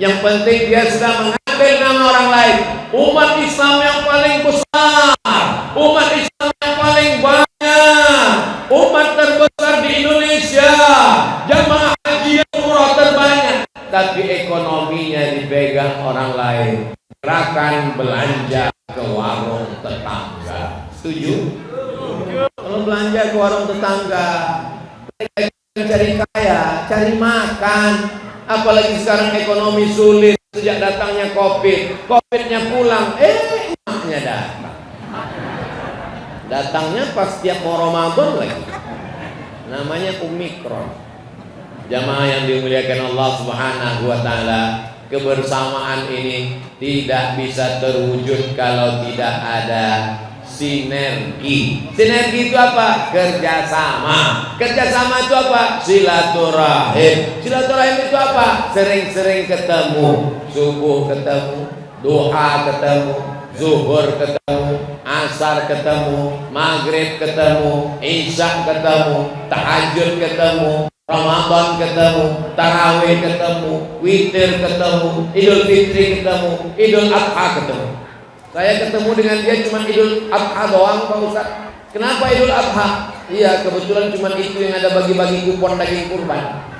S2: Yang penting dia sudah mengambil nama orang lain. Umat Islam yang paling besar, umat Islam ekonominya dipegang orang lain. Gerakan belanja ke warung tetangga. Setuju? Kalau belanja ke warung tetangga, mereka cari kaya, cari makan. Apalagi sekarang ekonomi sulit sejak datangnya COVID. COVID-nya pulang, emaknya datang. Datangnya pas tiap mau Ramadan lagi. Namanya Omikron. Jamaah yang dimuliakan Allah Subhanahu wa taala, kebersamaan ini tidak bisa terwujud kalau tidak ada sinergi. Sinergi itu apa? Kerjasama. Kerjasama itu apa? Silaturahim. Silaturahim itu apa? Sering-sering ketemu. Subuh ketemu, duha ketemu, zuhur ketemu, asar ketemu, maghrib ketemu, isya ketemu, tahajud ketemu, Ramadan ketemu, tarawih ketemu, witir ketemu, Idul Fitri ketemu, Idul Adha ketemu. Saya ketemu dengan dia cuma Idul Adha doang, Pak Ustaz. Kenapa Idul Adha? Iya, kebetulan cuma itu yang ada bagi-bagi kupon daging kurban.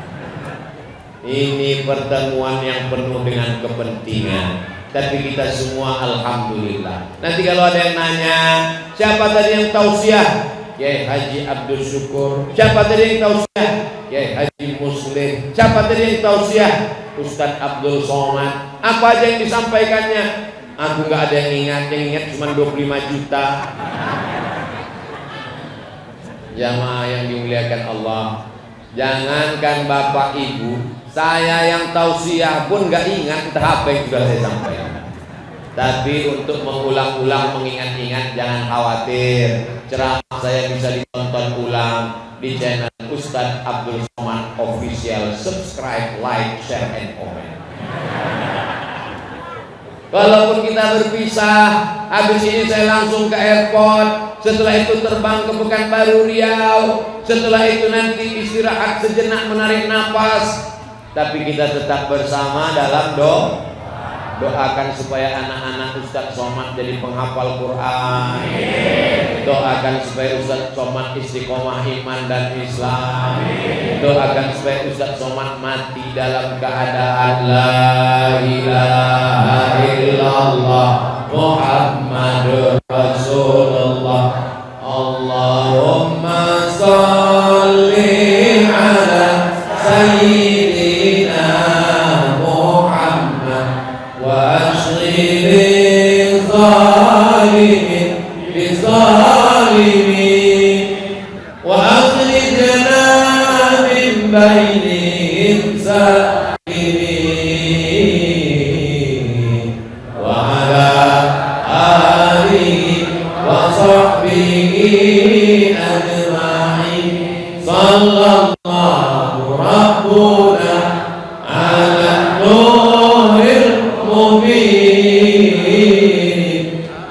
S2: Ini pertemuan yang penuh dengan kepentingan. Tapi kita semua alhamdulillah. Nanti kalau ada yang nanya, siapa tadi yang tausiah? Kiai Haji Abdul Syukur. Siapa tadi yang tausiah? Kiai Haji Muslim. Siapa tadi yang tausiah? Ustadz Abdul Somad. Apa aja yang disampaikannya? Aku nggak ada yang ingat cuma 25 juta. Jamaah yang dimuliakan Allah, jangankan bapak ibu, saya yang tausiah pun nggak ingat entah apa yang sudah saya sampaikan. Tapi untuk mengulang-ulang, mengingat-ingat, jangan khawatir. Ceramah saya bisa ditonton ulang di channel Ustadz Abdul Somad Official. Subscribe, like, share, and comment. Walaupun kita berpisah, habis ini saya langsung ke airport, setelah itu terbang ke Pekanbaru Riau, setelah itu nanti istirahat sejenak menarik napas, tapi kita tetap bersama dalam doakan supaya anak-anak Ustadz Somad jadi penghafal Quran. Doakan supaya Ustadz Somad istiqomah iman dan Islam. Doakan supaya Ustadz Somad mati dalam keadaan la ilaha illallah Muhammadur Rasulullah. Allahumma sholli ala sayyidina Muhammad wa ashghil zalimin bizalimin wa akhrijna min bainihim salimin wa ala alihi wa sahbihi ajma'in. Sallallahu rabbuna ala nuril mubin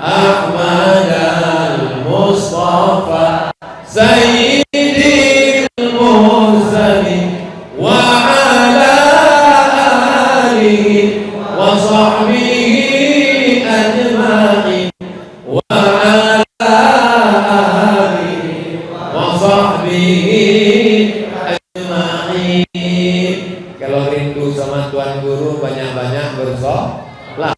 S2: Ahmad al-Mustafa Sayyidil Mursalin wa ala alihi wa sahbihi ajma'in wa ala alihi wa sahbihi ajma'in. Kalau rindu sama Tuan Guru banyak-banyak bersolat.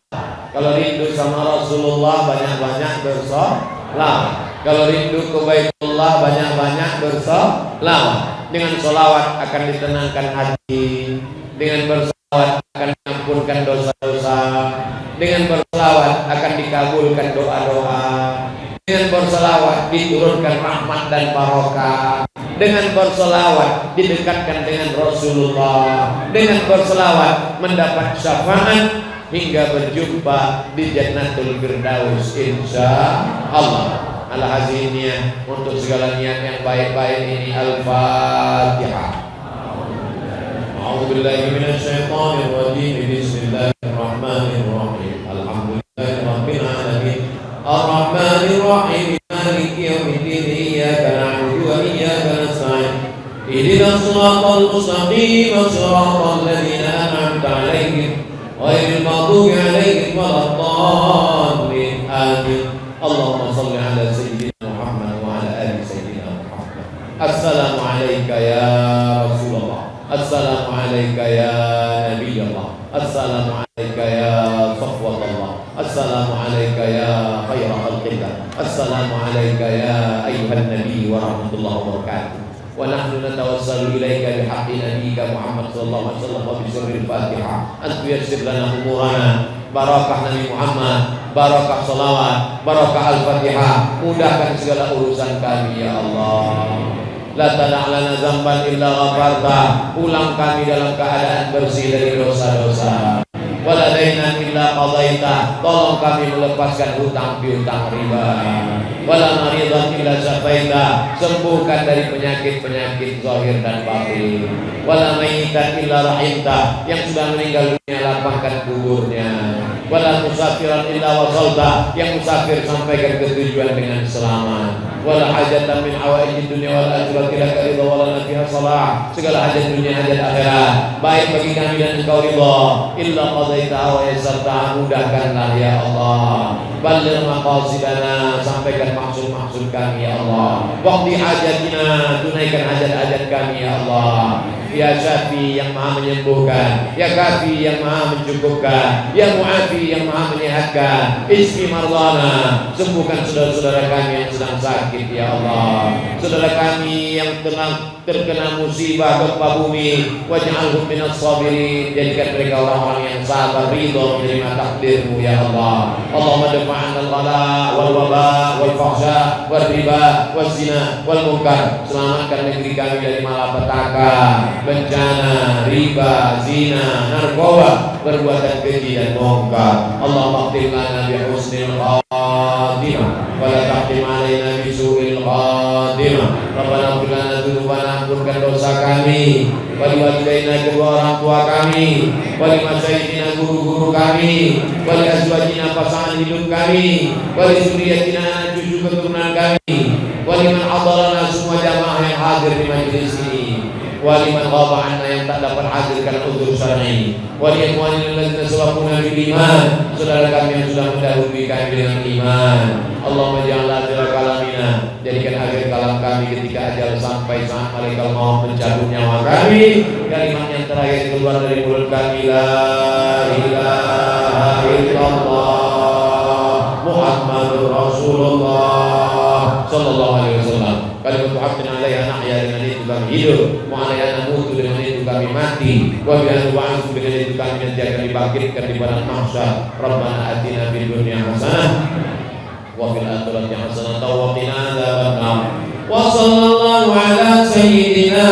S2: Kalau rindu sama Rasulullah banyak-banyak bersolat. Kalau rindu ke Baitullah banyak-banyak bersolat. Dengan solawat akan ditenangkan hati. Dengan bersolawat akan diampunkan dosa-dosa. Dengan bersolawat akan dikabulkan doa-doa. Dengan bersolawat diturunkan rahmat dan barokah. Dengan bersolawat didekatkan dengan Rasulullah. Dengan bersolawat mendapat syafaat hingga berjumpa di Jannatul Firdaus insya Allah. Al-Haziniyah untuk segala niat yang baik-baik ini. Al-Fatihah. A'udzubillahi minasyaitonir rajim. Bismillahirrahmanirrahim. Alhamdulillahirabbil alamin. Ar-Rahmanir Rahim. Maliki yaumiddin. Iyyaka na'budu wa iyyaka nasta'in. Ihdinas siratal mustaqim. Siratal ladzina an'amta 'alaihim ghairil maghdubi 'alaihim waladdallin. Amin. Allahumma shalli ala sayyidina Muhammad wa ala ali sayyidina Muhammad. Assalamu alayka ya Rasulullah. Assalamu alayka ya Nabi Allah. Assalamualaikum ya safwatullah. Assalamualaikum ya khairal khalqillah. Assalamualaikum ya ayyuhan nabi wa rahmatullahi wa barakatuh. Wa nahnu natawassalu ilaika bihaqqi nabiyyika Muhammad sallallahu alaihi wasallam wa bi sirril Fatihah an tuyassir lana umurana. Barakah Nabi Muhammad, barakah salawat, barakah Al-Fatihah, mudahkan segala urusan kami ya Allah. La tada' lana zamban illa ghafarta, ulang kami dalam keadaan bersih dari dosa-dosa. Wala dainan illa qadaita, tolong kami melepaskan hutang piutang riba. Wala maridan illa syafaita, sembuhkan dari penyakit-penyakit zahir dan batin. Wala mayyitan illa rahimta, yang sudah meninggal dunia lapangkan kuburnya. Wala musafiran illa wasalta, yang musafir sampaikan ke tujuan dengan selamat. Wala hajatan min hawaijid dunya wal akhirati laka ridha wala fiha salah, segala hajat dunia hajat akhirat baik bagi kami dan engkau ridha illa qadaita wa yassarta, mudahkanlah ya Allah. Baligh maqasidana, sampaikan maksud-maksud kami ya Allah. Waqdi hajatina, tunaikan hajat-hajat kami ya Allah. Ya Syafi yang maha menyembuhkan, Ya Kafi yang maha mencukupkan, Ya Mu'afi yang maha menyehatkan. Ismi mardana, sembuhkan saudara-saudara kami yang sedang sakit ya Allah. Saudara kami yang terkena musibah gempa bumi, waj'alhum minas sabirin, jadikan mereka orang-orang yang sabar ridha menerima takdirmu ya Allah. Allahumma dafa'an al-ghala wal waba wal fahsya wal riba wal zina wal munkar, selamatkan negeri kami dari malapetaka, bencana, riba, zina, narkoba, perbuatan keji dan munkar. Allahumma khtim lana bi husnil khatimah wa la tahtim alaina bi su'il khatimah. Rabbana ighfir lana dzunubana, ampunkan dosa kami, wali walidaina, kedua orang tua kami, wali masyayikhina, guru-guru kami, wali azwajina, pasangan hidup kami, wali zuriyatina, cucu keturunan kami, wali man hadarana, semua jamaah yang hadir di majelis ini, wali man ghaba anna, yang tak dapat hadir karena uzur syar'i, wali ikhwanina alladzina sabaquna bil iman, saudara kami yang sudah mendahului kami dengan iman. Allahumma ja'al akhir kalamina, jadikan akhir kalam kami ketika ajal sampai saat malaikat maut mencabut nyawa kami, kalimat yang terakhir keluar dari mulut kami, la ilaha illallah Muhammadur Rasulullah sallallahu alaihi wasallam. Kalimat haqqin alaiha nahya, dengan itu kami hidup, wa alaiha namutu, dengan itu kami mati, wa biha nub'atsu, dengan itu kami nanti akan dibangkitkan di padang mahsyar. Rabbana atina fid dunya hasanah wa fil akhirati hasanah wa qina adzabannar. Wa sallallahu ala sayyidina